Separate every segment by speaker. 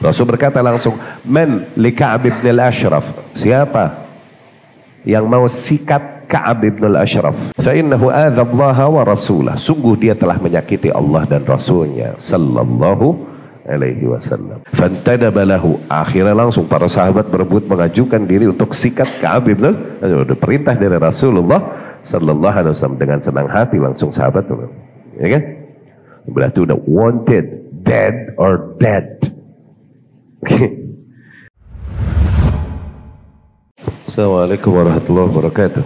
Speaker 1: Rasul berkata langsung, "Man li Ka'ab ibn al-Ashraf?" Siapa yang mau sikat Ka'ab ibn al-Ashraf? Fa innahu adza Allah wa rasulah. Sungguh dia telah menyakiti Allah dan Rasulnya sallallahu alaihi wasallam. Fantadaba lahu. Akhirnya langsung para sahabat berebut mengajukan diri untuk sikat Ka'ab ibn al-Ashraf. Perintah dari Rasulullah sallallahu alaihi wasallam. Dengan senang hati langsung sahabat, ya kan? Berarti udah wanted, dead or dead. Assalamualaikum warahmatullahi wabarakatuh.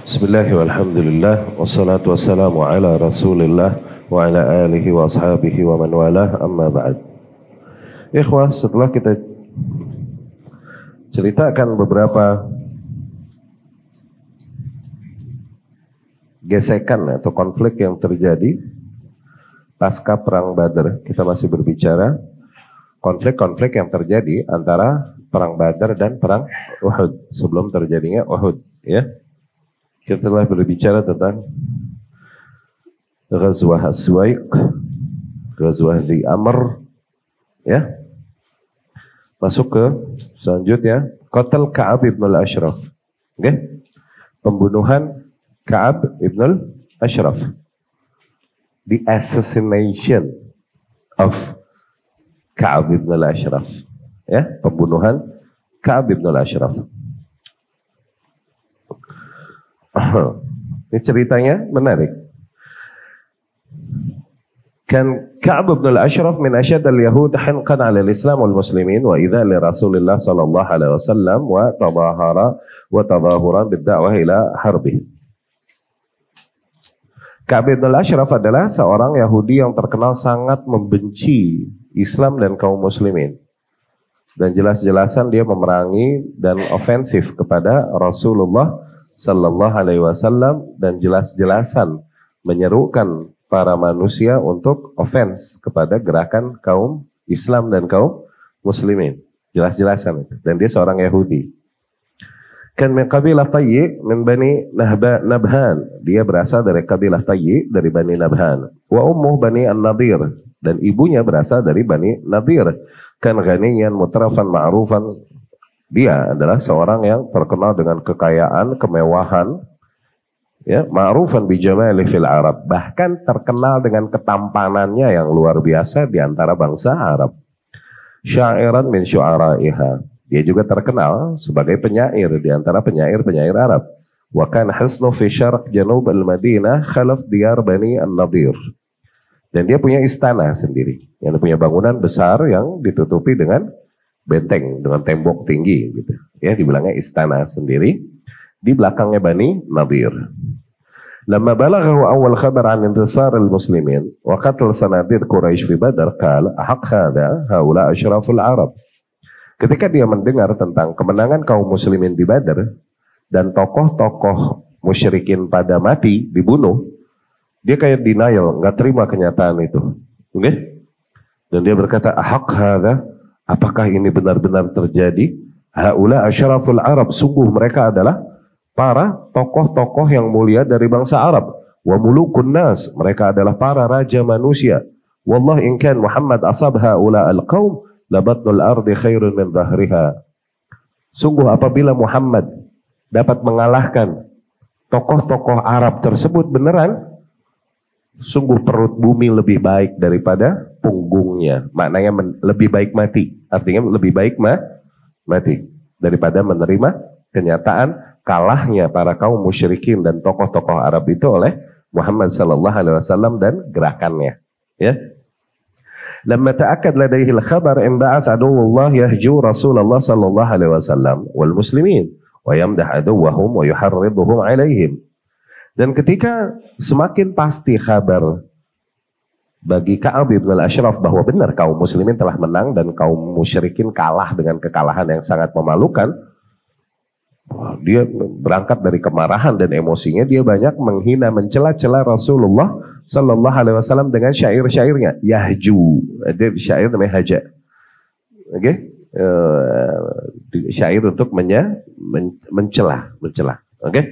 Speaker 1: Bismillahirrahmanirrahim. Alhamdulillah wassalatu wassalamu ala Rasulillah wa ala alihi wa ashabihi wa man walah, amma ba'd. Ikhwah, setelah kita ceritakan beberapa gesekan atau konflik yang terjadi pasca perang Badar, kita masih berbicara konflik-konflik yang terjadi antara perang Badar dan perang Uhud sebelum terjadinya Uhud, ya. Kita telah berbicara tentang Ghazwah As-Suwaiq, Ghazwah Zi Amr, ya. Masuk ke selanjutnya, Qatl Ka'ab ibn al-Ashraf, okay? Pembunuhan Ka'ab ibn al-Ashraf, the assassination of Ka'ab ibn al-Ashraf, ya, pembunuhan Ka'ab ibn al-Ashraf. Ini ceritanya menarik. Kan Ka'ab ibn al-Ashraf min asyad al-Yahud hanqan 'ala al-Islam wal muslimin wa idza li Rasulillah sallallahu alaihi wasallam wa tadahuran bid-da'wah ila harbih. Ka'ab ibn al-Ashraf adalah seorang Yahudi yang terkenal sangat membenci Islam dan kaum muslimin. Dan jelas-jelasan dia memerangi dan ofensif kepada Rasulullah sallallahu alaihi wasallam, dan jelas-jelasan menyerukan para manusia untuk offense kepada gerakan kaum Islam dan kaum muslimin. Jelas-jelasan itu. Dan dia seorang Yahudi. Kan min qabilah Tayyi min Bani Nabhan. Dia berasal dari kabilah Tayyi, dari Bani Nabhan. Wa ummuh Bani An-Nadir. Dan ibunya berasal dari Bani Nadir. Kan ghaniyan mutrafan ma'rufan. Dia adalah seorang yang terkenal dengan kekayaan, kemewahan, ya, ma'rufan bi jamali fil Arab. Bahkan terkenal dengan ketampanannya yang luar biasa di antara bangsa Arab. Sya'iran min syu'ara'iha. Dia juga terkenal sebagai penyair di antara penyair-penyair Arab. Wa kan hasnu fi syarq janub al-Madinah khalaf diyar Bani An-Nadir. Dan dia punya istana sendiri, yang punya bangunan besar yang ditutupi dengan benteng, dengan tembok tinggi, gitu. Ya, dibilangnya istana sendiri. Di belakangnya Bani Nadir. Lama balaghahu awal khabar an intisar al-muslimin wa qatl sanadir Quraisy fi Badar, qala ahaq hadha haula asyraful Arab. Ketika dia mendengar tentang kemenangan kaum muslimin di Badar dan tokoh-tokoh musyrikin pada mati, dibunuh, dia kayak denial, nggak terima kenyataan itu, oke? Okay? Dan dia berkata, ahaq hadha, apakah ini benar-benar terjadi? Haula asyraful Arab, sungguh mereka adalah para tokoh-tokoh yang mulia dari bangsa Arab. Wa mulukun nas, mereka adalah para raja manusia. Wallah in kan Muhammad asab haula al-qaum labatnul ardi khairun min dhahriha. Sungguh apabila Muhammad dapat mengalahkan tokoh-tokoh Arab tersebut beneran, sungguh perut bumi lebih baik daripada punggungnya. Maknanya lebih baik mati. Artinya lebih baik mati daripada menerima kenyataan kalahnya para kaum musyrikin dan tokoh-tokoh Arab itu oleh Muhammad sallallahu alaihi wasallam dan gerakannya. Ya. Lamma ta'akkad ladaihi al-khabar inba'ath aduwwullah yahju Rasulullah sallallahu alaihi wasallam wal muslimin wa yamdah aduwwahum wa yuharridhuhum alaihim. Dan ketika semakin pasti kabar bagi Ka'ab ibn al-Ashraf bahwa benar kaum muslimin telah menang dan kaum musyrikin kalah dengan kekalahan yang sangat memalukan, dia berangkat dari kemarahan dan emosinya, dia banyak menghina, mencela-cela Rasulullah sallallahu alaihi wasallam dengan syair-syairnya. Yahju, ada syair namanya haja. Oke? Okay? Syair untuk mencela. Oke? Okay?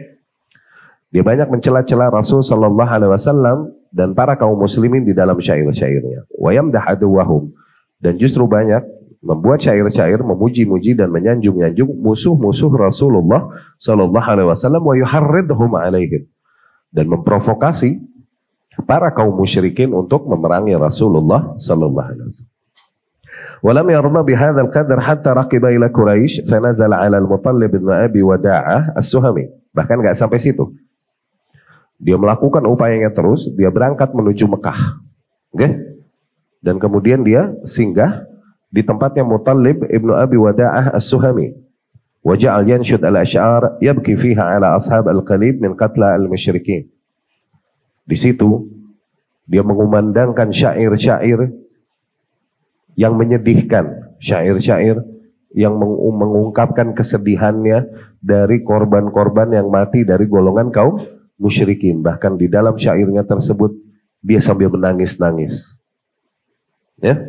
Speaker 1: Dia banyak mencela-cela Rasul sallallahu alaihi wasallam dan para kaum muslimin di dalam syair-syairnya. Wa yamdah aduwahum, dan justru banyak membuat syair-syair memuji-muji dan menyanjung-nyanjung musuh-musuh Rasulullah sallallahu alaihi wasallam wa yuharridhum alaihim, dan memprovokasi para kaum musyrikin untuk memerangi Rasulullah sallallahu alaihi wasallam. Walam yarda bihadzal qadar hatta raqiba ila Quraisy fanazala 'ala al-Muttalib bin Abi Wada'ah as-Suhami. Bahkan enggak sampai situ. Dia melakukan upayanya terus, dia berangkat menuju Mekah. Okay? Dan kemudian dia singgah di tempatnya Muttalib ibnu Abi Wada'ah as-Suhami. Wa ja'al yanshud al-asy'ar yabki fiha 'ala ashab al-qalib min qatla al-musyrikin. Di situ dia mengumandangkan syair-syair yang menyedihkan, syair-syair yang mengungkapkan kesedihannya dari korban-korban yang mati dari golongan kaum musyrikin. Bahkan di dalam syairnya tersebut dia sambil menangis-nangis. Ya.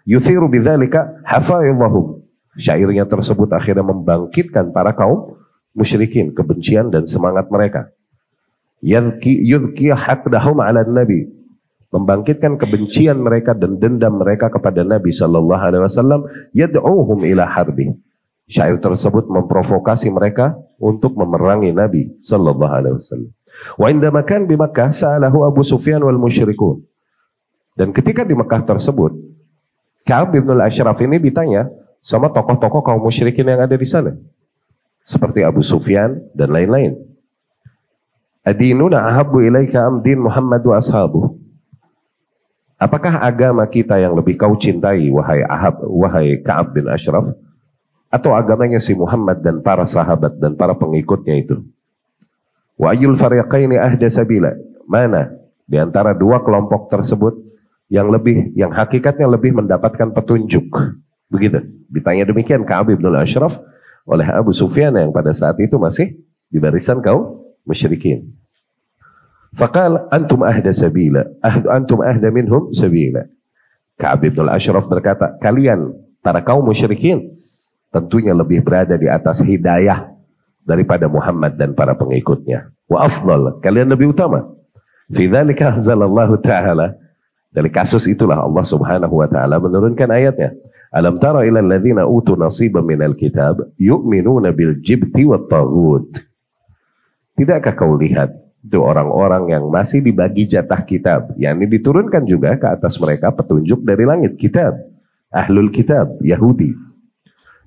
Speaker 1: Yuthiru bidzalika hafaizahum. Syairnya tersebut akhirnya membangkitkan para kaum musyrikin, kebencian dan semangat mereka. Yudhki haqdahum 'ala nabi. Membangkitkan kebencian mereka dan dendam mereka kepada Nabi sallallahu alaihi wasallam, yad'uhum ila harbi. Syair tersebut memprovokasi mereka untuk memerangi Nabi sallallahu alaihi wasallam. Wa indama kan bi Makkah sa'alahu Abu Sufyan wal musyrikun. Dan ketika di Mekah tersebut, Ka'ab bin al-Ashraf ini ditanya sama tokoh-tokoh kaum musyrikin yang ada di sana, seperti Abu Sufyan dan lain-lain. Adinuna ahabbu ilaika am din Muhammad wa ashabuh. Apakah agama kita yang lebih kau cintai, wahai Ka'ab bin Ashraf, atau agamanya si Muhammad dan para sahabat dan para pengikutnya itu? Wa ayyul fariqaini ahda sabila. Mana di antara dua kelompok tersebut yang hakikatnya lebih mendapatkan petunjuk? Begitu. Ditanya demikian Ka'ab bin Ashraf oleh Abu Sufyan yang pada saat itu masih di barisan kaum musyrikin. Faqal antum ahda sabila, antum ahda minhum sabila. Ka'ab bin Ashraf berkata, kalian para kaum musyrikin tentunya lebih berada di atas hidayah daripada Muhammad dan para pengikutnya. Wa afdal, kalian lebih utama. Fi dzalika anzalallahu ta'ala. Dari kasus itulah Allah Subhanahu wa taala menurunkan ayatnya. Alam tara ilal ladzina utu nasiban minal kitab yu'minuna bil jibti wat taghut. Tidakkah kau lihat itu orang-orang yang masih dibagi jatah kitab, yakni diturunkan juga ke atas mereka petunjuk dari langit, kitab, ahlul kitab, Yahudi,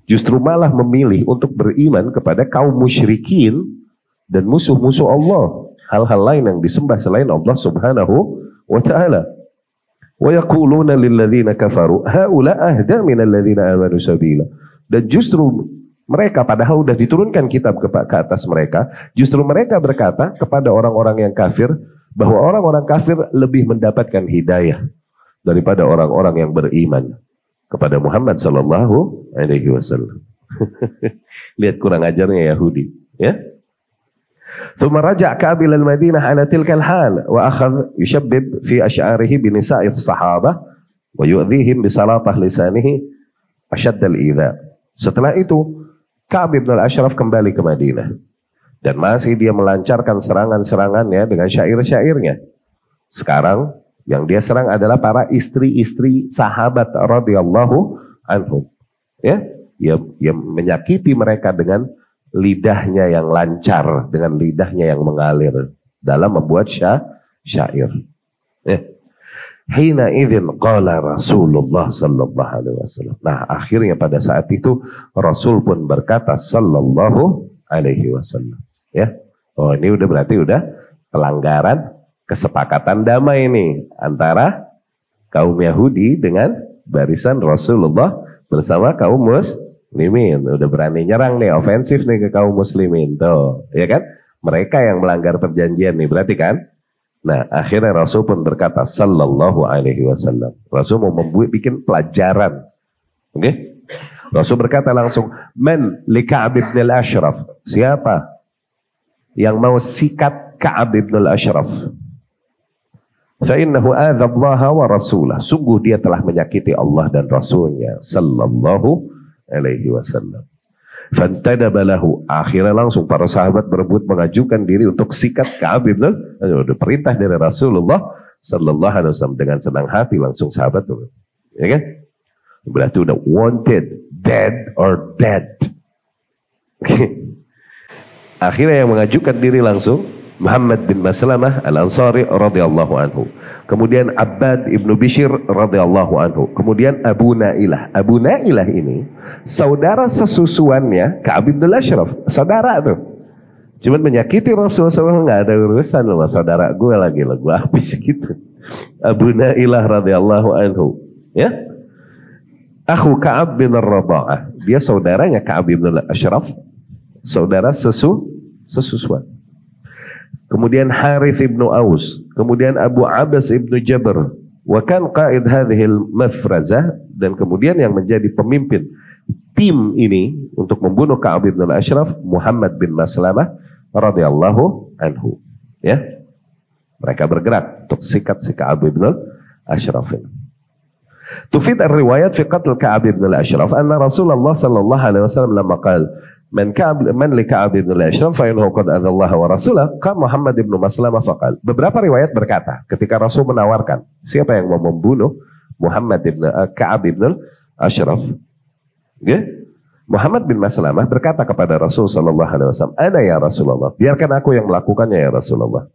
Speaker 1: justru malah memilih untuk beriman kepada kaum musyrikin dan musuh-musuh Allah, hal-hal lain yang disembah selain Allah Subhanahu wa ta'ala. Wa yaquluna lil ladzina kafaru haula ahda minal ladzina amanu sabila. Dan justru mereka, padahal sudah diturunkan kitab ke atas mereka, justru mereka berkata kepada orang-orang yang kafir bahwa orang-orang kafir lebih mendapatkan hidayah daripada orang-orang yang beriman kepada Muhammad sallallahu alaihi wasallam. Lihat kurang ajarnya Yahudi, ya. Thumma raja' Ka'ab ila al-Madinah ala tilka al-hal wa akhadha yushabbib fi asy'arihi bi nisa'i as-sahabah wa yu'dhihim bi salatah lisanihi ashadd al-idha. Setelah itu Ka'ab bin al-Ashraf kembali ke Madinah dan masih dia melancarkan serangan-serangannya dengan syair-syairnya. Sekarang yang dia serang adalah para istri-istri sahabat radhiyallahu anhum. Ya, dia menyakiti mereka dengan lidahnya yang lancar, dengan lidahnya yang mengalir dalam membuat syair. Ya. Hina idzin qala Rasulullah sallallahu alaihi wasallam. Nah, akhirnya pada saat itu Rasul pun berkata sallallahu alaihi wasallam. Ya. Oh, ini berarti udah pelanggaran kesepakatan damai ini antara kaum Yahudi dengan barisan Rasulullah bersama kaum muslimin. Udah berani nyerang nih, ofensif nih ke kaum muslimin tuh, ya kan? Mereka yang melanggar perjanjian nih, berarti kan? Nah, akhirnya Rasul pun berkata sallallahu alaihi wasallam. Rasul mau bikin pelajaran. Oke? Okay? Rasul berkata langsung, "Man li Ka'ab bin al-Ashraf?" Siapa yang mau sikat Ka'ab bin al-Ashraf? Fa innahu adza Allah wa rasulah. Sungguh dia telah menyakiti Allah dan Rasulnya sallallahu alaihi wasallam. Fantadaba lahu. Akhirnya langsung para sahabat berebut mengajukan diri untuk sikat Ka'ab bin al-Ashraf. Perintah dari Rasulullah sallallahu alaihi wasallam, dengan senang hati langsung sahabat ya kan? Berarti udah wanted, dead or dead. Akhirnya yang mengajukan diri langsung Muhammad bin Maslamah Al-Ansari radhiyallahu anhu. Kemudian Abbad ibnu Bishr radhiyallahu anhu. Kemudian Abu Nailah. Abu Nailah ini saudara sesusuannya Ka'ab bin Ashraf, saudara tuh. Cuman menyakiti Rasulullah SAW, nggak ada urusan sama saudara gue lagi lah, gue habis gitu. Abu Nailah radhiyallahu anhu, ya. Akhu Ka'ab bin Raba'ah, dia saudaranya Ka'ab bin Ashraf, saudara sesusuan. Kemudian Harith ibnu Aus, kemudian Abu Abbas ibnu Jabr, wa kan qaid hadhil mafrazah, dan kemudian yang menjadi pemimpin tim ini untuk membunuh Ka'ab bin Ashraf, Muhammad bin Maslamah radhiyallahu anhu, ya. Mereka bergerak untuk sikat si Ka'ab bin Ashraf ini. Tufid ar-riwayat fi qatl Ka'ab bin Ashraf anna Rasulullah sallallahu alaihi wasallam lamma qala man li Ka'ab bin Ashraf fa innahu qad adha Allah wa rasulahu qala Muhammad bin Maslamah faqala. Beberapa riwayat berkata ketika Rasul menawarkan siapa yang mau membunuh Muhammad bin Ka'ab bin Ashraf, ya, Muhammad bin Maslamah berkata kepada Rasul sallallahu alaihi wasallam, "Ana ya Rasulullah, biarkan aku yang melakukannya ya Rasulullah.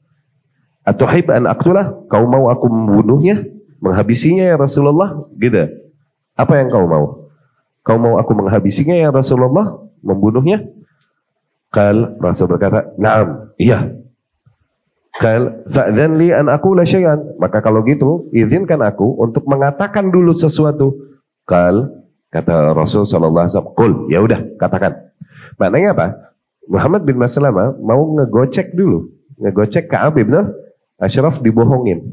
Speaker 1: Atuhib an aqtulah, kau mau aku membunuhnya, menghabisinya ya Rasulullah?" Gitu. Apa yang kau mau? Kau mau aku menghabisinya ya Rasulullah, membunuhnya? Qal, Rasul berkata, "Na'am, iya." Qal, fa'dhan li an aqula syai'an, maka kalau gitu izinkan aku untuk mengatakan dulu sesuatu. Qal, kata Rasul sallallahu alaihi wasallam, "Qul," ya udah, katakan. Maknanya apa? Muhammad bin Maslamah mau ngegocek dulu, ngegocek Ka'ab bin Ashraf, dibohongin.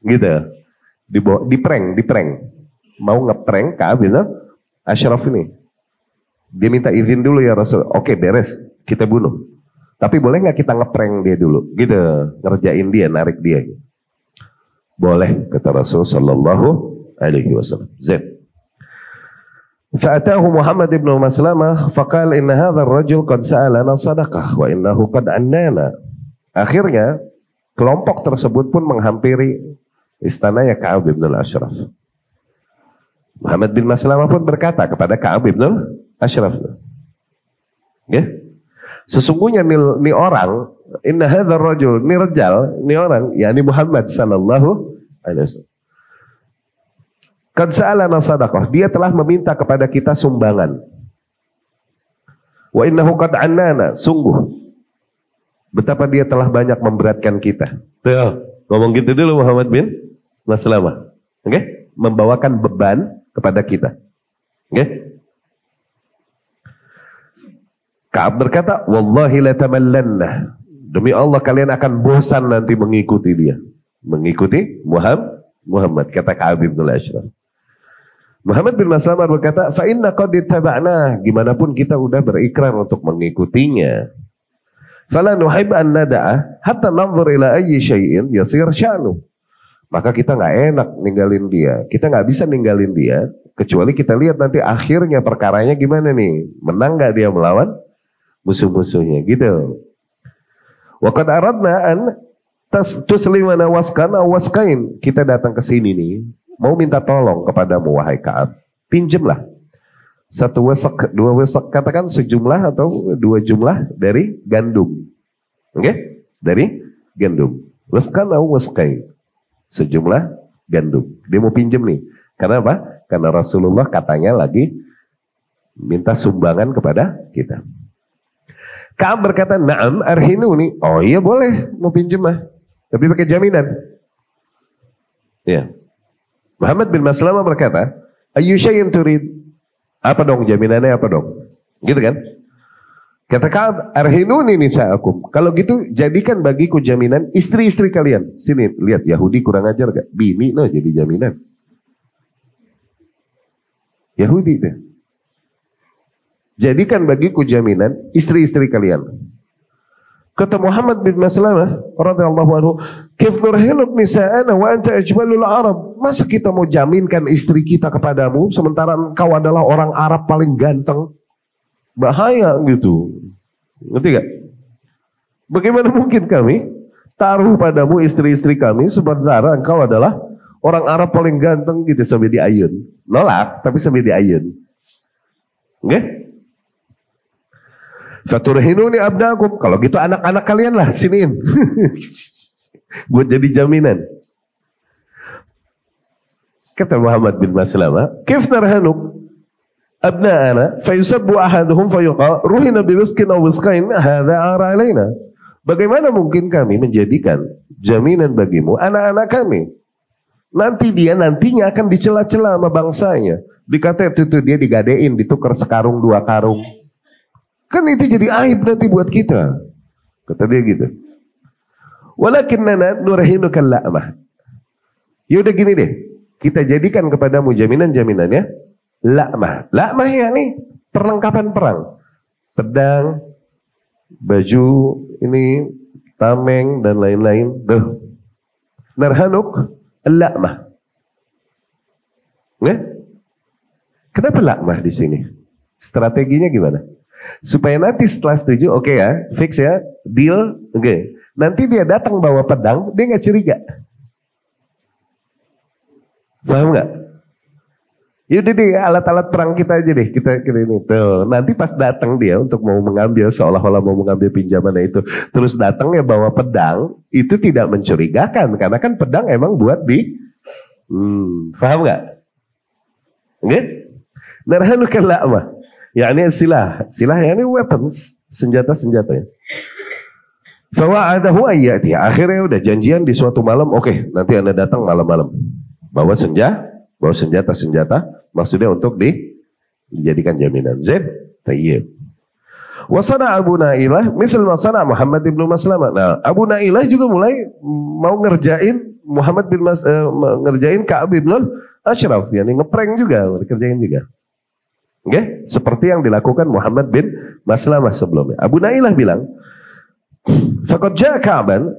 Speaker 1: Gitu. Diprank. Mau ngeprank Ka'ab bin Ashraf ini. Dia minta izin dulu ya Rasul. Oke, beres, kita bunuh. Tapi boleh nggak kita ngeprank dia dulu? Gitu, ngerjain dia, narik dia. Boleh, kata Rasul sallallahu alaihi wasallam. Zain. Fa'atahu Muhammad ibn Maslamah faqala inna hadzal rajul qad sa'alana sadaqah wa innahu qad annana. Akhirnya kelompok tersebut pun menghampiri istananya Ka'ab bin Ashraf. Muhammad bin Maslamah pun berkata kepada Ka'ab bin Ashraf, ya, sesungguhnya ni orang, inna hadzal rajul, ni rajal, ni orang, yakni Muhammad sallallahu alaihi wasallam, qad sa'alana sadaqah, dia telah meminta kepada kita sumbangan. Wa innahu qad annana, sungguh betapa dia telah banyak memberatkan kita. Tuh, ngomong gitu dulu Muhammad bin Maslamah. Oke? Okay? Membawakan beban kepada kita. Oke? Okay? Ka'ab berkata, "Wallahi la tamallanna." Demi Allah kalian akan bosan nanti mengikuti dia. Mengikuti Muhammad, kata Ka'ab bin Ashraf. Muhammad bin Maslamah berkata, "Fa inna qad ittaba'na." Gimana pun kita udah berikrar untuk mengikutinya. Fala nuhib an nada'a hatta nanzur ila ayyi syai'in yasir sya'nu. Maka kita nggak enak ninggalin dia. Kita nggak bisa ninggalin dia kecuali kita lihat nanti akhirnya perkaranya gimana nih. Menang nggak dia melawan musuh-musuhnya gitu. Wa qad aradna an tuslimana wasqana wasqain. Kita datang ke sini nih mau minta tolong kepadamu wahai Ka'ab. Pinjemlah satu wesak, dua wesak, katakan sejumlah atau dua jumlah dari gandum. Oke? Okay? Dari gandum. Wasqan atau wasqain. Sejumlah gandum. Dia mau pinjem nih. Karena apa? Karena Rasulullah katanya lagi minta sumbangan kepada kita. Ka'ab berkata, "Na'am arhinuni." Oh iya boleh, mau pinjem mah. Tapi pakai jaminan. Ya. Muhammad bin Maslamah berkata, "Ayyu syai'in turid?" Apa dong jaminannya, apa dong? Gitu kan? Kata Ka'ab, "Arhinuni nisa'akum." Kalau gitu jadikan bagiku jaminan istri-istri kalian. Sini lihat Yahudi kurang ajar gak? Bini no jadi jaminan. Yahudi deh. Jadikan bagiku jaminan istri-istri kalian. Kata Muhammad bin Maslamah radhiyallahu anhu, "Kif nurhiluk nisa'ana wa anta ajmalul Arab?" Masa kita mau jaminkan istri kita kepadamu sementara engkau adalah orang Arab paling ganteng? Bahaya gitu. Ngerti gak? Bagaimana mungkin kami taruh padamu istri-istri kami sementara engkau adalah Orang Arab paling ganteng gitu sampai diayun. Nolak, tapi sampai diayun. Oke? Faturhinuni abnakum. Kalau gitu anak-anak kalian lah siniin. Buat jadi jaminan. Kata Muhammad bin Maslamah, "Kif narhanuk abna'ana fa yusabbu ahaduhum fa yuqa ruhina bi rizqin aw rizqain hadza ara alaina." Bagaimana mungkin kami menjadikan jaminan bagimu anak-anak kami? Nanti dia nantinya akan dicela-cela sama bangsanya. Dikata itu dia digadein, ditukar sekarung 2 karung. Kan itu jadi aib nanti buat kita. Kata dia gitu. Walakinnana nurahinuka la'mah. Yaudah gini deh. Kita jadikan kepadamu jaminan-jaminannya la'mah. La'mah ya nih perlengkapan perang. Pedang, baju, ini tameng dan lain-lain. Tuh. Narhanuk la'mah. Nggak? Kenapa la'mah di sini? Strateginya gimana? Supaya nanti setelah setuju, oke ya, fix ya, deal, oke. Nanti dia datang bawa pedang, dia nggak curiga. Paham nggak? Yaudah deh, alat-alat perang kita aja deh, kita ini tuh. Nanti pas datang dia untuk mau mengambil, seolah-olah mau mengambil pinjaman itu, terus datang ya bawa pedang, itu tidak mencurigakan, karena kan pedang emang buat paham nggak? Oke? Narhanuka la'mah. Ya ini silah ya ini weapons, senjata-senjata ya. Fawa'adahu ayyati. Akhirnya udah janjian di suatu malam, oke, nanti Anda datang malam-malam. Bawa senjata-senjata, maksudnya untuk dijadikan jaminan. Zaid, tayyib. Wasana Abu Nailah, misal wasana Muhammad bin Maslamah. Nah, Abu Nailah juga mulai mau ngerjain ngerjain Ka'ab bin Ashraf, yani ngeprank juga, dikerjain juga. Oke, seperti yang dilakukan Muhammad bin Maslamah sebelumnya. Abu Nailah bilang, "Faqad ja'a Ka'ban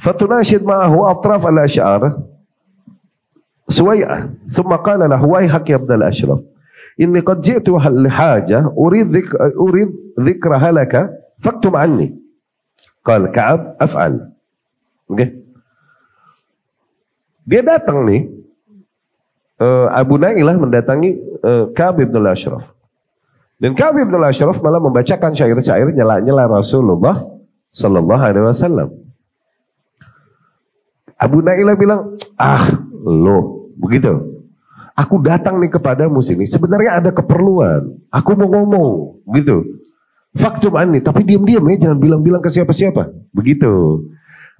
Speaker 1: fatunashid ma'ahu atraf al-asy'ar suwai'ah, thumma qala lahu wayhak ya ibn al-Ashraf, inni qad ji'tu li haja urid dhikraha laka faktub anni." Qala Ka'ab, "af'al." Oke. Dia datang nih, Abu Nailah mendatangi Ka'ab bin al-Ashraf. Dan Ka'ab bin al-Ashraf malah membacakan syair-syair nyela-nyela Rasulullah sallallahu alaihi wasallam. Abu Nailah bilang, "Lo, begitu. Aku datang nih kepadamu sini, sebenarnya ada keperluan. Aku mau ngomong." Gitu. Faktub anni, tapi diam-diam ya, jangan bilang-bilang ke siapa-siapa. Begitu.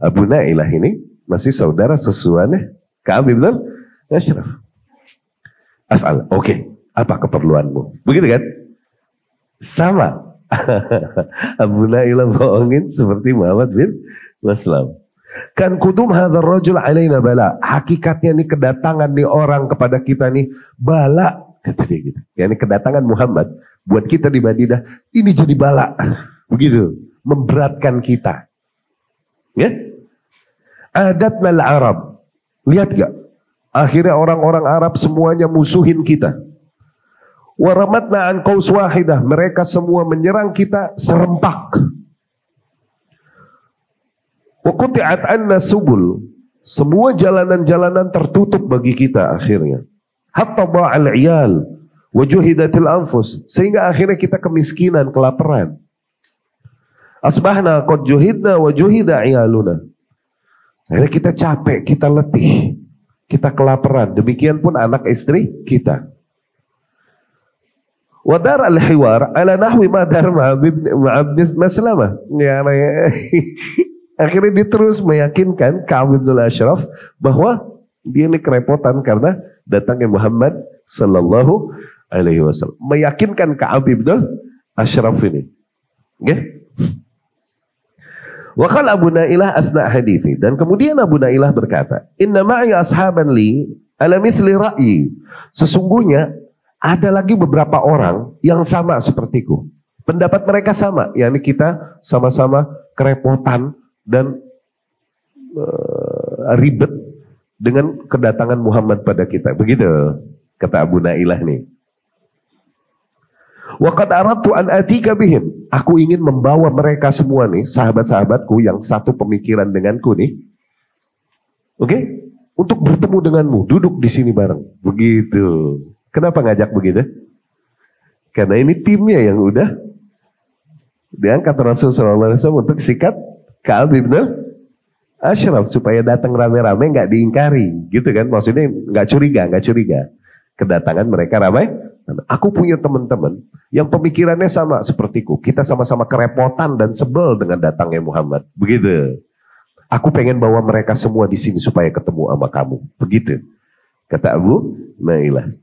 Speaker 1: Abu Nailah ini masih saudara susuannya Ka'ab bin al-Ashraf. Af'al, oke. Apa keperluanmu? Begitu kan? Sama. Abu Nailah bohongin seperti Muhammad bin Maslam. Kan kudum hadzal rajul alaina bala. Hakikatnya nih kedatangan nih orang kepada kita nih bala, kata dia gitu. Ya ini kedatangan Muhammad buat kita di Madinah ini jadi bala. Begitu, memberatkan kita. Ya? Adatna al-Arab. Lihat gak? Akhirnya orang-orang Arab semuanya musuhin kita. Waramatna an qaus wahidah. Mereka semua menyerang kita serempak. Wa quti'at anna subul. Semua jalanan-jalanan tertutup bagi kita akhirnya. Hatta ba'al iyal wa juhidatil anfus. Sehingga akhirnya kita kemiskinan, kelaparan. Asbahna qad juhidna wa juhida iyaluna. Akhirnya kita capek, kita letih. Kita kelaparan, demikian pun anak istri kita. Wadar al-hiwar ala nahwi madar ma'abn Maslamah. Ya, akhirnya dia terus meyakinkan Ka'ab bin al-Ashraf bahwa dia ini kerepotan karena datangnya Muhammad sallallahu alaihi wasallam. Meyakinkan Ka'ab bin al-Ashraf ini. Okay? Wakal Abu Nailah asna hadithi. Dan kemudian Abu Nailah berkata, "Inna ma'i ashaban li ala mithli ra'yi." Sesungguhnya ada lagi beberapa orang yang sama sepertiku. Pendapat mereka sama, yakni kita sama-sama kerepotan dan ribet dengan kedatangan Muhammad pada kita. Begitu kata Abu Nailah nih. Wa qad aradtu an atika bihim. Aku ingin membawa mereka semua nih, sahabat-sahabatku yang satu pemikiran denganku nih. Oke? untuk bertemu denganmu, duduk di sini bareng. Begitu. Kenapa ngajak begitu? Karena ini timnya yang udah diangkat Rasulullah SAW untuk sikat Ka'ab bin Ashraf supaya datang rame-rame nggak diingkari, gitu kan? Maksudnya nggak curiga kedatangan mereka ramai. Aku punya teman-teman yang pemikirannya sama sepertiku. Kita sama-sama kerepotan dan sebel dengan datangnya Muhammad. Begitu. Aku pengen bawa mereka semua di sini supaya ketemu sama kamu. Begitu. Kata Abu Nailah.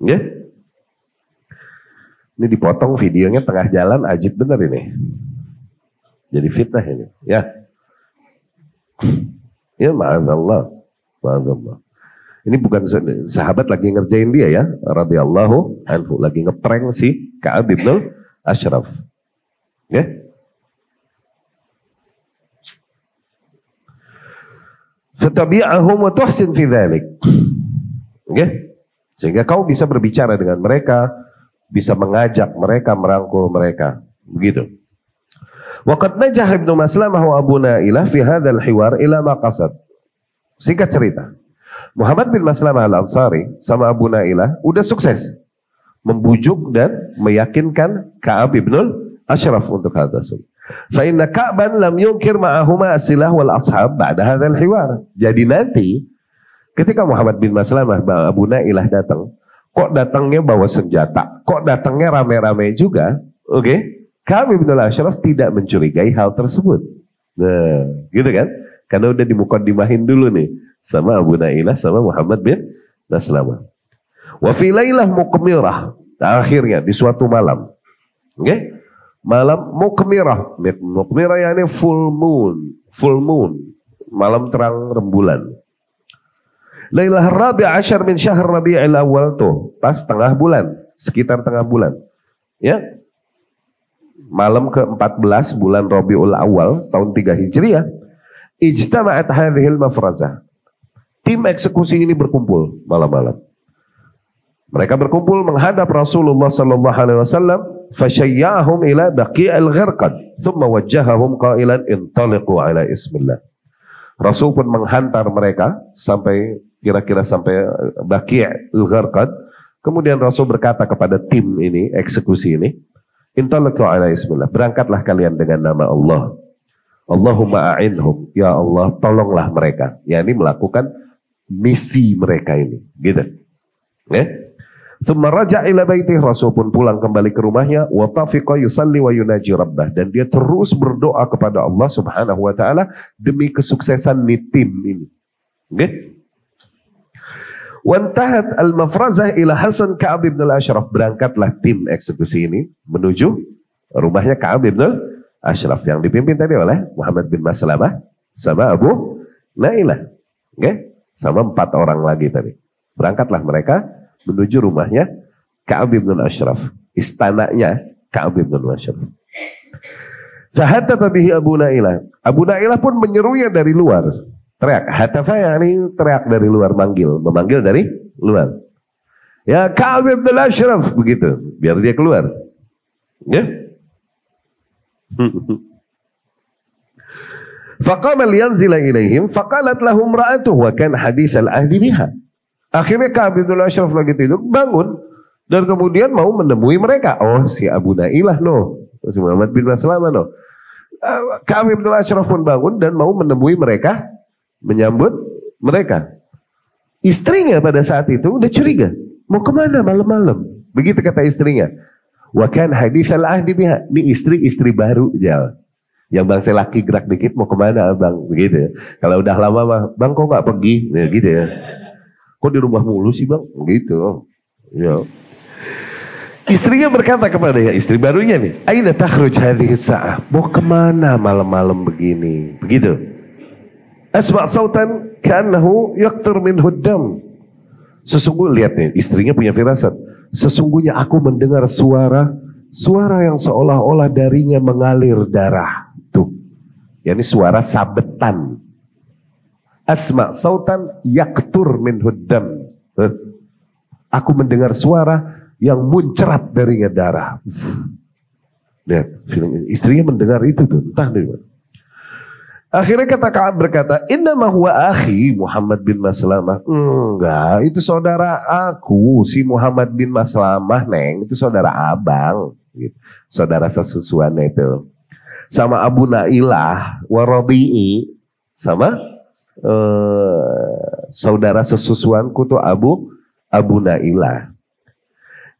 Speaker 1: Ya. Ini dipotong videonya tengah jalan, ajib bener ini. Jadi fitnah ini. Ya. Ya ma'adzallah. Ma'adzallah. Ini bukan sahabat lagi ngerjain dia ya. Radhiyallahu anhu. Lagi ngeprank si Ka'ab bin Ashraf. Ya. Fatabi'ahum wa tuhsin fi dzalik. Okay? Sehingga kau bisa berbicara dengan mereka, bisa mengajak mereka, merangkul mereka. Begitu. Wa qad najah Ibnu Maslamah wa Abu Nailah fi hadzal hiwar ila ma qasad. Singkat cerita, Muhammad bin Maslamah Al-Ansari sama Abu Nailah udah sukses membujuk dan meyakinkan Ka'ab bin Ashraf untuk hal tersebut. Fa inna Ka'ban lam yunkir ma'ahuma as-silah wal ashab ba'da hadzal hiwar. Jadi nanti ketika Muhammad bin Maslamah Abu Nailah datang, kok datangnya bawa senjata, kok datangnya rame-rame juga, oke? Okay? Ka'ab bin Ashraf tidak mencurigai hal tersebut. Nah, gitu kan? Karena udah dimukaddimahin dulu nih sama Abu Nailah sama Muhammad bin Maslamah. Wa fi lailah muqmirah. Akhirnya di suatu malam. Oke? Okay? Malam mukmirah. Mukmirah yakni full moon. Malam terang rembulan. Lailah Rabi' Ashar min syahr Rabi'il Awal tuh, pas tengah bulan, sekitar tengah bulan. Ya. Malam ke-14 bulan Rabiul Awal tahun 3 Hijriah, ijtama'at hadhil mafrazah. Tim eksekusi ini berkumpul malam-malam. Mereka berkumpul menghadap Rasulullah sallallahu alaihi wasallam, fasyayyahum ila Baqi'il Gharqad, thumma wajjahahum qailan intaliqu ala ismillah. Rasul pun menghantar mereka sampai kira-kira sampai Baqi'il Gharqad. Kemudian Rasul berkata kepada tim ini, eksekusi ini, intaliqu ala ismillah, berangkatlah kalian dengan nama Allah. Allahumma a'inhum, ya Allah tolonglah mereka, yakni melakukan misi mereka ini, gitu. Ya. Thumma raja' ila baitih, Rasul pun pulang kembali ke rumahnya, wa tafiqa yusalli wa yunaji rabbah, dan dia terus berdoa kepada Allah Subhanahu wa taala demi kesuksesan tim ini. Oke? Wantahat al-mafrazah ila Hasan Ka'ab bin Ashraf, berangkatlah tim eksekusi ini menuju rumahnya Ka'ab bin Ashraf yang dipimpin tadi oleh Muhammad bin Maslamah sama Abu Nailah. Oke? Sama 4 orang lagi tadi. Berangkatlah mereka menuju rumahnya Ka'ab bin Ashraf, istananya Ka'ab bin Ashraf. Fahataba bihi Abu Nailah. Abu Nailah pun menyerunya dari luar. Teriak, hatafa yakni teriak dari luar, memanggil dari luar. Ya Ka'ab bin Ashraf, begitu, biar dia keluar. Ya. Faqama liyanzila ilaihim faqalat lahum ra'atuhu wa kan haditsal ahdi biha. Akhirnya Ka'ab bin Ashraf lagi tidur, bangun dan kemudian mau menemui mereka. Oh, si Abu Nailah si Muhammad bin Maslamah Ka'ab bin Ashraf pun bangun dan mau menemui mereka, menyambut mereka. Istrinya pada saat itu udah curiga, mau kemana malam-malam? Begitu kata istrinya. Wa kan haditsal ahdi biha. Ini istri baru Jal. Yang bangsa laki gerak dikit, mau kemana abang? Begitu ya. Kalau udah lama mah, bang kok gak pergi? Ya, gitu ya. Kok di rumah mulu sih bang? Gitu. Ya. Istrinya berkata kepada istri barunya nih, aina takhruj hadhihi sa'ah? Mau kemana malam-malam begini? Begitu. Asma' sautan ka'annahu yaqtur minhu dam. Sesungguhnya, lihat nih, istrinya punya firasat. Sesungguhnya aku mendengar suara yang seolah-olah darinya mengalir darah. Tuh. Yani suara sabetan. Asma' sautan yaktur min huddam. Aku mendengar suara yang muncrat darinya darah. Lihat, istrinya mendengar itu tuh, entah dari mana. Akhirnya kata Ka'ab berkata, innama huwa akhi Muhammad bin Maslamah. Enggak, itu saudara aku, si Muhammad bin Maslamah, Neng. Itu saudara abang. Gitu. Saudara sesusuannya itu. Sama Abu Nailah, Warabi'i. Sama saudara sesusuanku tuh Abu Nailah.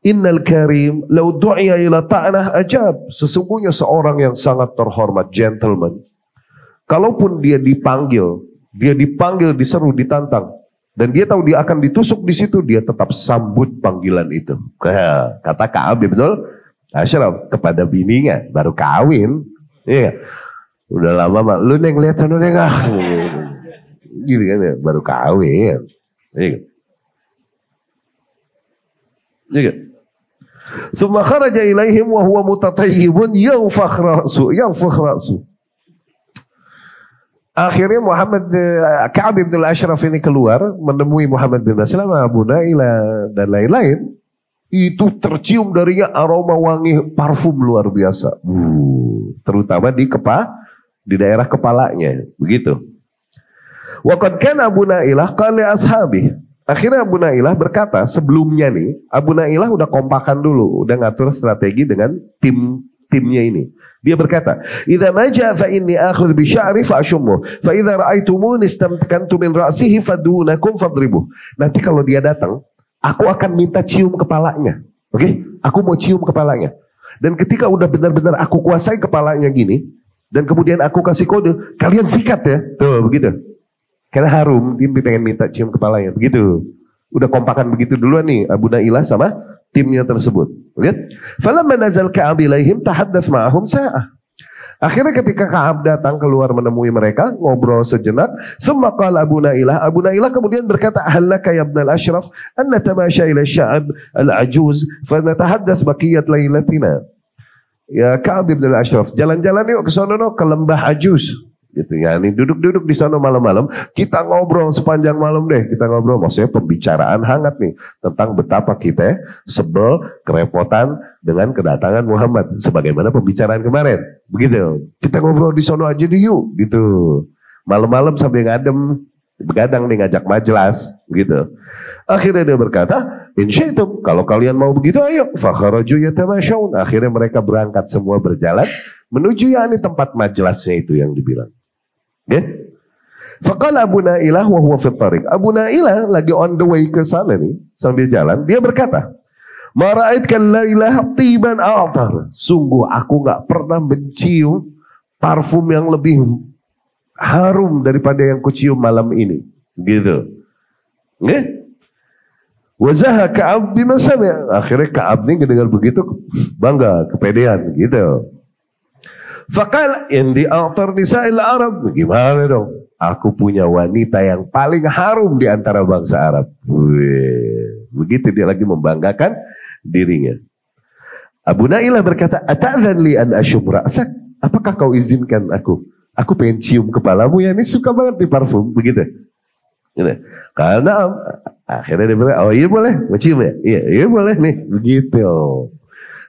Speaker 1: Innal karim, law du'iya ila ta'nah ajab. Sesungguhnya seorang yang sangat terhormat, gentleman. Kalaupun dia dipanggil, diseru, ditantang, dan dia tahu dia akan ditusuk di situ, dia tetap sambut panggilan itu. Kata Ka'ab bin Ashraf kepada bininya, baru kawin, iya, udah lama mak, lu neng lihat anu neng gitu kan ya, baru kawin, iya. Iya. Tsumma kharaja ilaihim wa huwa mutatayyibun yanfakh ra'su. Akhirnya Ka'ab bin Ashraf ini keluar menemui Muhammad bin Maslamah, Abu Nailah dan lain-lain. Itu tercium darinya aroma wangi parfum luar biasa. Terutama di daerah kepalanya, begitu. Wa qad kana Abu Nailah qala ashabi. Akhirnya Abu Nailah berkata, sebelumnya nih, Abu Nailah udah kompakan dulu, udah ngatur strategi dengan timnya ini. Dia berkata, "Idza naja fa inni akhudh bi sya'ri fa ashummu, fa idza ra'aytumuni istamkantu min ra'sihi fadunakum fadribuh." Nanti kalau dia datang, aku akan minta cium kepalanya. Oke? Aku mau cium kepalanya. Dan ketika udah benar-benar aku kuasai kepalanya gini, dan kemudian aku kasih kode, kalian sikat ya. Tuh, begitu. Karena harum, dia pengen minta cium kepalanya. Begitu. Udah kompakan begitu duluan nih, Abu Nailah sama timnya tersebut. Lihat. Falamma nazal Ka'ab ilaihim tahaddath ma'ahum sa'ah. Akhirnya ketika Ka'ab datang keluar menemui mereka, ngobrol sejenak, thumma qala Abu Nailah kemudian berkata, "Hallaka ya Ibn al-Ashraf an natamasha ila sya'ab al-ajuz fa natahaddath baqiyat lailatina." Ya Ka'ab bin al-Ashraf, jalan-jalan yuk ke sono ke lembah Ajuz. Gitu ya, ini duduk-duduk di sana malam-malam, kita ngobrol sepanjang malam deh, kita ngobrol, maksudnya pembicaraan hangat nih tentang betapa kita sebel, kerepotan dengan kedatangan Muhammad, sebagaimana pembicaraan kemarin, begitu. Kita ngobrol di sana aja deh yuk, gitu. Malam-malam sambil ngadem, begadang nih ngajak majelis, begitu. Akhirnya dia berkata, "Insyaitum, kalau kalian mau begitu ayo." Fakharaju yatamasyaun. Akhirnya mereka berangkat semua berjalan menuju yakni tempat majelisnya itu yang dibilang. Okay? Faqala Abu Nailah wa huwa fi tariq. Abu Nailah lagi on the way ke sana nih, sambil jalan, dia berkata, "Ma ra'aitka lailah tiban a'tar." Sungguh aku enggak pernah mencium parfum yang lebih harum daripada yang kucium malam ini. Gitu. Nggih? Wazaha Ka'ab bima sami'a. Akhirnya Ka'ab nih dengar begitu bangga, kepedean gitu. Faqal indi a'tar nisa'il Arab. Gimana dong? Aku punya wanita yang paling harum di antara bangsa Arab. Begitu dia lagi membanggakan dirinya. Abu Nailah berkata, "Ata'dzan li an ashum ra'sak?" Apakah kau izinkan aku? Aku pengen cium kepalamu ya, ini suka banget di parfum, begitu. Gitu. Karena akhirnya dia bilang, "Oh iya boleh, mau cium ya?" Iya boleh nih, begitu.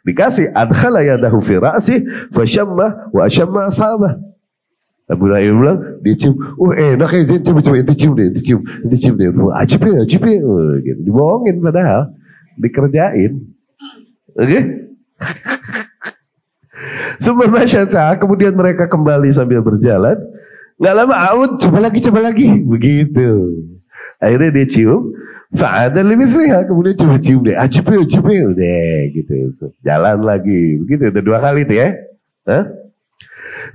Speaker 1: Dikasih adkhala yadahu fi ra'si fashamma wa ashamma ashabah. Abu Nailah bilang, dia cium, enak ya, coba itu cium deh. Ajib ya. Gitu. Dibohongin padahal dikerjain. Oke? Kemudian mereka kembali sambil berjalan. Nggak lama coba lagi. Begitu. Akhirnya dia cium. Fa'ada limithliha, kemudian coba cium deh. Ajib ya. Deh, gitu. Jalan lagi. Begitu, udah 2 kali tuh ya.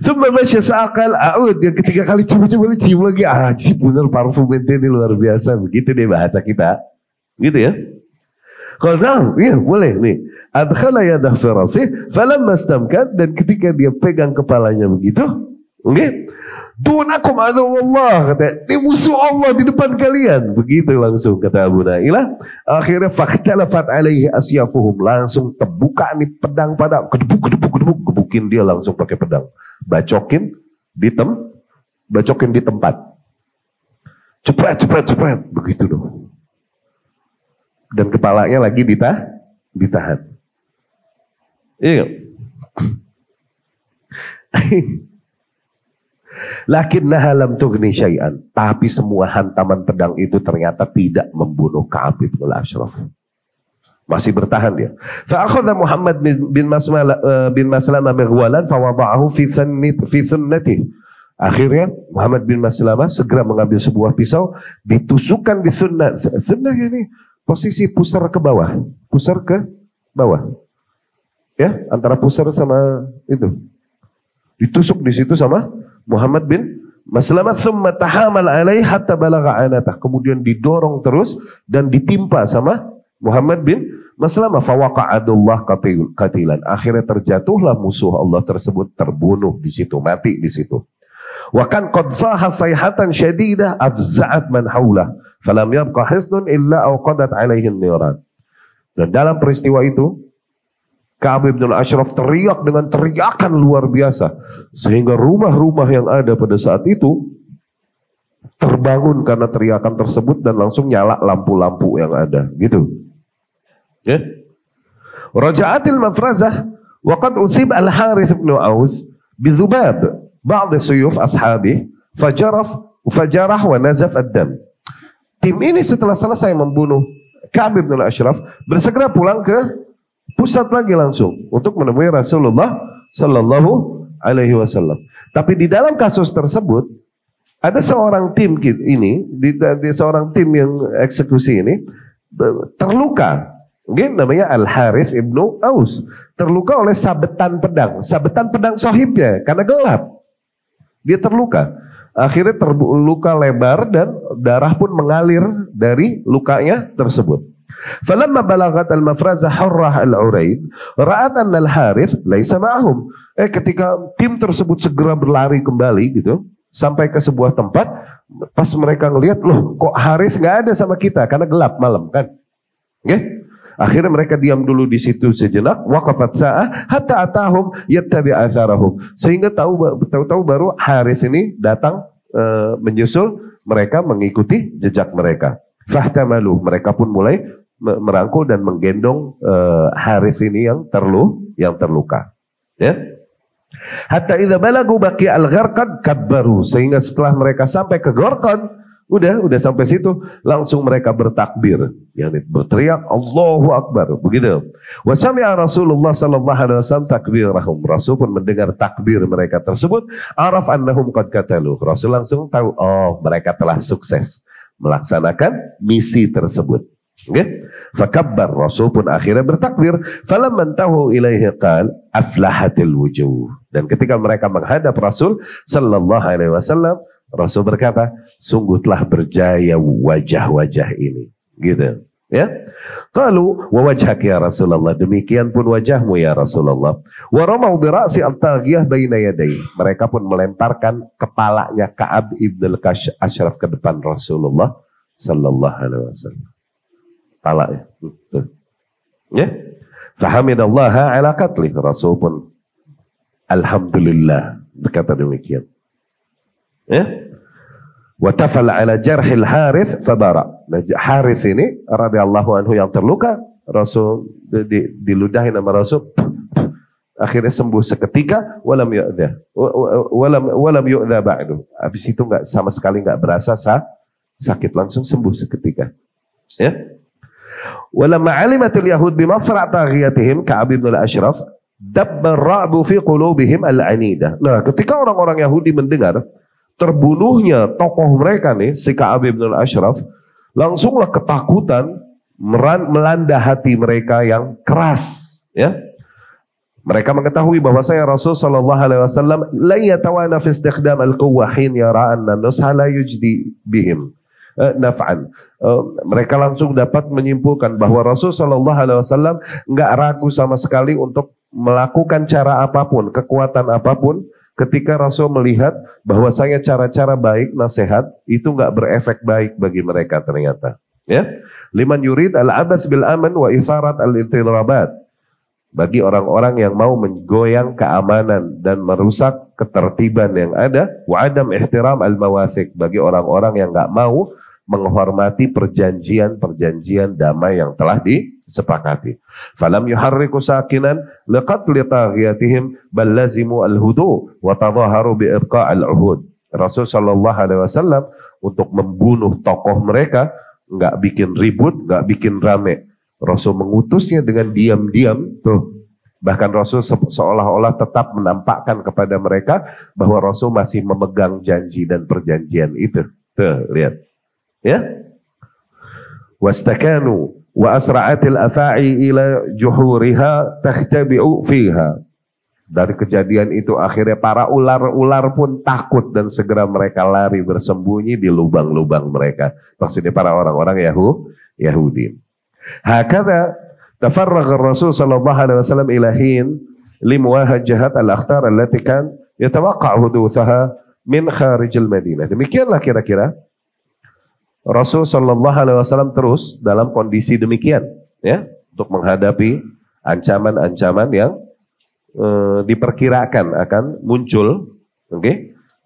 Speaker 1: Thumma masya sa'akal a'ud. Yang ketiga kali coba cium lagi. Ajib bener, parfum ente ini luar biasa. Begitu deh bahasa kita. Gitu ya. Kalau iya boleh nih. Adkhala yadah fi rasih falamma istamkan, dan ketika dia pegang kepalanya begitu, oke? Dunakum aduwallah, kata, ini musuh Allah di depan kalian. Begitu langsung kata Abu Nailah. Akhirnya fakhtalafat alaihi asyafuhum, langsung terbuka nih pedang pada kedebuk, gebukin dia langsung pakai pedang. Bacokin di tempat. Cepret, begitu dong. Dan kepalanya lagi ditahan. Iya. Lakinnaha lam tughni syai'an. Tapi semua hantaman pedang itu ternyata tidak membunuh Ka'ab bin al-Ashraf. Masih bertahan dia. Fa'akhadha Muhammad bin Maslamah mighwalan fawada'ahu fi thunnatihi. Akhirnya Muhammad bin Maslamah segera mengambil sebuah pisau, ditusukkan di thunnah. Thunnah ini posisi pusar ke bawah. Pusar ke bawah. Ya, antara pusar sama itu. Ditusuk di situ sama Muhammad bin Maslamah, thumma tahamal alaihi hatta balagha anatah. Kemudian didorong terus dan ditimpa sama Muhammad bin Maslamah. Fawaqa'adullah qatilan. Akhirnya terjatuhlah musuh Allah tersebut, terbunuh di situ, mati di situ. Wa kan qad saha sayhatan syadidah afza'at man haulah falam yabqa hisnun illa awqadat alaihi an-niran. Dan dalam peristiwa itu Ka'ab bin al-Ashraf teriak dengan teriakan luar biasa, sehingga rumah-rumah yang ada pada saat itu terbangun karena teriakan tersebut dan langsung nyala lampu-lampu yang ada, gitu. Ya. Raja'atil mafrazah wa qad usib al-Harith bin Aus bi dhubab ba'd suyuf ashabi fajarah wa nazaf ad-dam. Tim ini setelah selesai membunuh Ka'ab bin al-Ashraf bersegera pulang ke pusat lagi langsung untuk menemui Rasulullah Sallallahu Alaihi Wasallam. Tapi di dalam kasus tersebut ada seorang tim ini, di seorang tim yang eksekusi ini terluka. Namanya Al-Harith ibnu Aus, terluka oleh sabetan pedang sahibnya karena gelap. Dia terluka. Akhirnya terluka lebar dan darah pun mengalir dari lukanya tersebut. Falamma balagat al-mafrazah Hurrah al-Uraid ra'at anna al-Harith laisa ma'ahum. Ketika tim tersebut segera berlari kembali gitu sampai ke sebuah tempat, pas mereka ngelihat, loh kok Harith nggak ada sama kita karena gelap malam kan. Okay? Akhirnya mereka diam dulu di situ sejenak, waqafat sa'ah hatta atahum yattabi atharahum. Sehingga tahu baru Harith ini datang menyusul mereka, mengikuti jejak mereka. Fahtamalu, mereka pun mulai merangkul dan menggendong Harith ini yang terluka. Ya. Hatta idza balagu baqi al-Gharqad kabbaru, sehingga setelah mereka sampai ke Gharqad, udah sampai situ, langsung mereka bertakbir, yakni berteriak Allahu Akbar, begitu. Wa sami'a Rasulullah sallallahu alaihi wasallam takbirahum. Rasul pun mendengar takbir mereka tersebut, araf annahum qad qatalu. Rasul langsung tahu, oh mereka telah sukses melaksanakan misi tersebut. Okay? Fakabbar, Rasul pun akhirnya bertakbir. Falamman tahu ilaihi qal aflahatil wujuh. Dan ketika mereka menghadap Rasul sallallahu alaihi wasallam, Rasul berkata, sungguh telah berjaya wajah-wajah ini. Gitu. Ya. Qalu wa wajhak ya Rasulullah, demikian pun wajahmu ya Rasulullah. Wa ramau bi ra'si al-taghiyah baina yaday. Mereka pun melemparkan kepalanya Ka'ab ibn al-Ashraf ke depan Rasulullah sallallahu alaihi wasallam. Kepala ya. Ya. Fahamidallaha ala qatli. Rasul pun alhamdulillah berkata demikian. Ya. Wa tafal ala jarhil Harith fabara. Harith ini radhiyallahu anhu yang terluka, Rasul diludahin sama Rasul, akhirnya sembuh seketika, walam yu'dha ba'du. Habis itu enggak sama sekali enggak berasa sakit, langsung sembuh seketika. Ya. Walamma 'alimatul yahud bi masra' taghiyatihim Ka'ab bin al-Ashraf dabba ar-ra'bu fi qulubihim al-'anidah. Nah, ketika orang-orang Yahudi mendengar terbunuhnya tokoh mereka nih, si Ka'ab bin al-Ashraf, langsunglah ketakutan melanda hati mereka yang keras, ya. Mereka mengetahui bahwasanya Rasul sallallahu alaihi wasallam la yatawana fi istikhdam al-quwwa hin yara anna nusha la yujdi bihim naf'an. Mereka langsung dapat menyimpulkan bahwa Rasul sallallahu alaihi wasallam enggak ragu sama sekali untuk melakukan cara apapun, kekuatan apapun, ketika Rasul melihat bahwasanya cara-cara baik, nasihat itu enggak berefek baik bagi mereka ternyata. Ya, liman yurid al-abath bil aman wa itharat al-intirabat. Bagi orang-orang yang mau menggoyang keamanan dan merusak ketertiban yang ada, wa adam ihtiram al-mawathiq, bagi orang-orang yang enggak mau menghormati perjanjian-perjanjian damai yang telah sepakati. Falam yuharriku sakinan liqatli taghiyatihim bal lazimu al-hudu wa tadhaharu bi ibqa' al-uhud. Rasul sallallahu alaihi wasallam untuk membunuh tokoh mereka enggak bikin ribut, enggak bikin rame. Rasul mengutusnya dengan diam-diam tuh. Bahkan Rasul seolah-olah tetap menampakkan kepada mereka bahwa Rasul masih memegang janji dan perjanjian itu. Tuh, lihat. Ya. Wastakanu wa asra'atil afa'i ila juhuriha takhtabi'u fiha. Dari kejadian itu akhirnya para ular-ular pun takut dan segera mereka lari bersembunyi di lubang-lubang mereka. Maksudnya para orang-orang Yahudi. Hakadha tafarragha Rasul sallallahu alaihi wasallam ila hin limuwajahat al-akhtar allati kan yatawaqqa' huduthaha min kharijil Madinah. Demikianlah kira-kira Rasul sallallahu alaihi wasallam terus dalam kondisi demikian, ya, untuk menghadapi ancaman-ancaman yang diperkirakan akan muncul,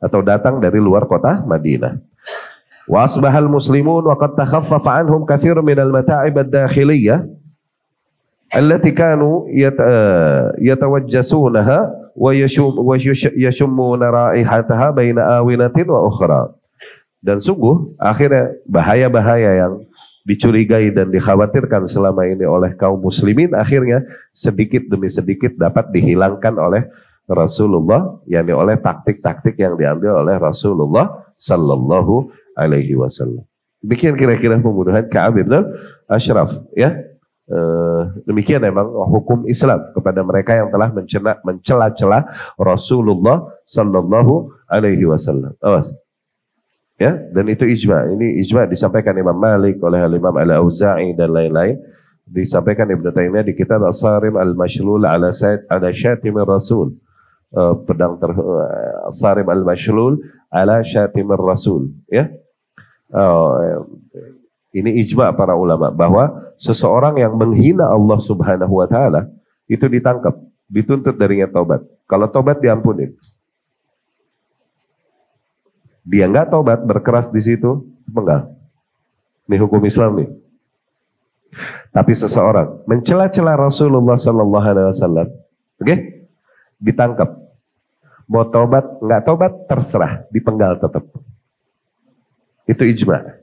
Speaker 1: atau datang dari luar kota Madinah. Wa asbahal muslimun wa qad takhaffafa anhum katsir min al-mata'ib ad-dakhiliyah allati kanu yatawajjasunaha wa yashummuna raihataha baina awinatin wa ukhra. Dan sungguh akhirnya bahaya-bahaya yang dicurigai dan dikhawatirkan selama ini oleh kaum muslimin akhirnya sedikit demi sedikit dapat dihilangkan oleh Rasulullah, yakni oleh taktik-taktik yang diambil oleh Rasulullah sallallahu alaihi wasallam. Demikian kira-kira pembunuhan Ka'ab bin Ashraf, ya. Demikian memang hukum Islam kepada mereka yang telah mencela-cela Rasulullah sallallahu alaihi wasallam. Awas. Ya, dan itu ijma. Ini ijma disampaikan Imam Malik, oleh Imam Al-Auza'i dan lain-lain. Disampaikan Ibnu Taimiyah di kitab As-Sarim Al-Mashlul ala Syatimir Rasul. As-Sarim Al-Mashlul ala Syatimir Rasul, ya. Ini ijma para ulama bahwa seseorang yang menghina Allah Subhanahu wa taala itu ditangkap, dituntut darinya taubat. Kalau taubat diampunin. Dia nggak taubat, berkeras di situ, penggal. Ini hukum Islam nih. Tapi seseorang mencela-cela Rasulullah Sallallahu Alaihi Wasallam, ditangkap. Mau taubat, nggak taubat, terserah, dipenggal tetap. Itu ijma.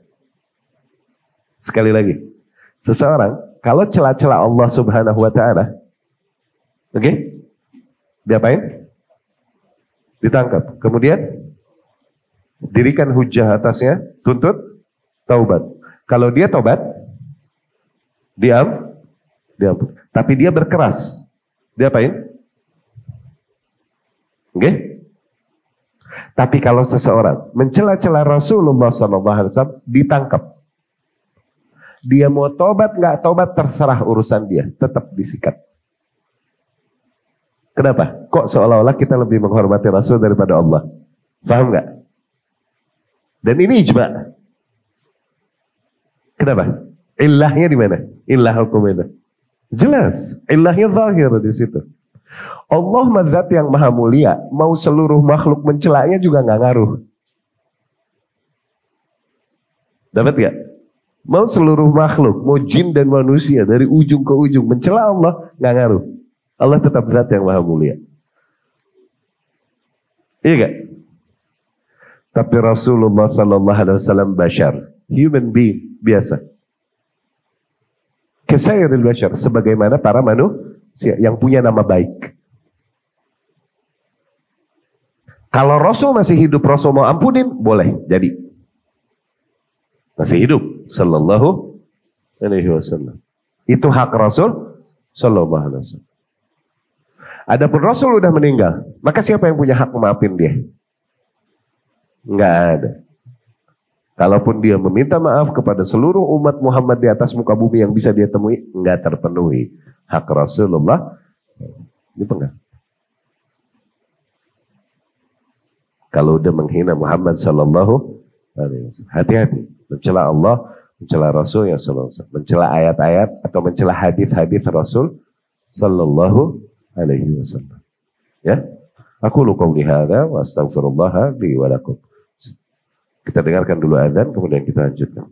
Speaker 1: Sekali lagi, seseorang kalau cela-cela Allah Subhanahu Wa Taala, diapain? Ditangkap. Kemudian dirikan hujah atasnya, tuntut taubat. Kalau dia taubat, diampun. Tapi dia berkeras, diapain? Tapi kalau seseorang mencela-cela Rasulullah SAW, ditangkap. Dia mau taubat nggak taubat terserah urusan dia, tetap disikat. Kenapa? Kok seolah-olah kita lebih menghormati Rasul daripada Allah? Paham nggak? Dan ini ijma. Kenapa? Illahnya di mana? Illah hukumnya. Jelas, illahnya zahir di situ. Allah madzat yang maha mulia, mau seluruh makhluk mencelanya juga nggak ngaruh. Dapat nggak? Mau seluruh makhluk, mau jin dan manusia dari ujung ke ujung mencela Allah nggak ngaruh. Allah tetap zat yang maha mulia. Iya gak? Tapi Rasulullah Sallallahu Alaihi Wasallam bashar, human being biasa. Kesairil bashar, sebagaimana para manusia yang punya nama baik. Kalau Rasul masih hidup, Rasul mau ampunin, boleh jadi. Masih hidup, Sallallahu Alaihi Wasallam. Itu hak Rasul Sallallahu Alaihi Wasallam. Adapun Rasul udah meninggal, maka siapa yang punya hak memaafin dia? Enggak ada. Kalaupun dia meminta maaf kepada seluruh umat Muhammad di atas muka bumi yang bisa dia temui, enggak terpenuhi. Hak Rasulullah dipenggal. Kalau udah menghina Muhammad sallallahu alaihi wasallam, hati-hati. Mencela Allah, mencela Rasul yang sallallahu alaihi wasallam, mencela ayat-ayat atau mencela hadis-hadis Rasul sallallahu alaihi wasallam. Ya. Aku qouli hadza wa astaghfirullah li wa lakum. Kita dengarkan dulu azan, kemudian kita lanjutkan.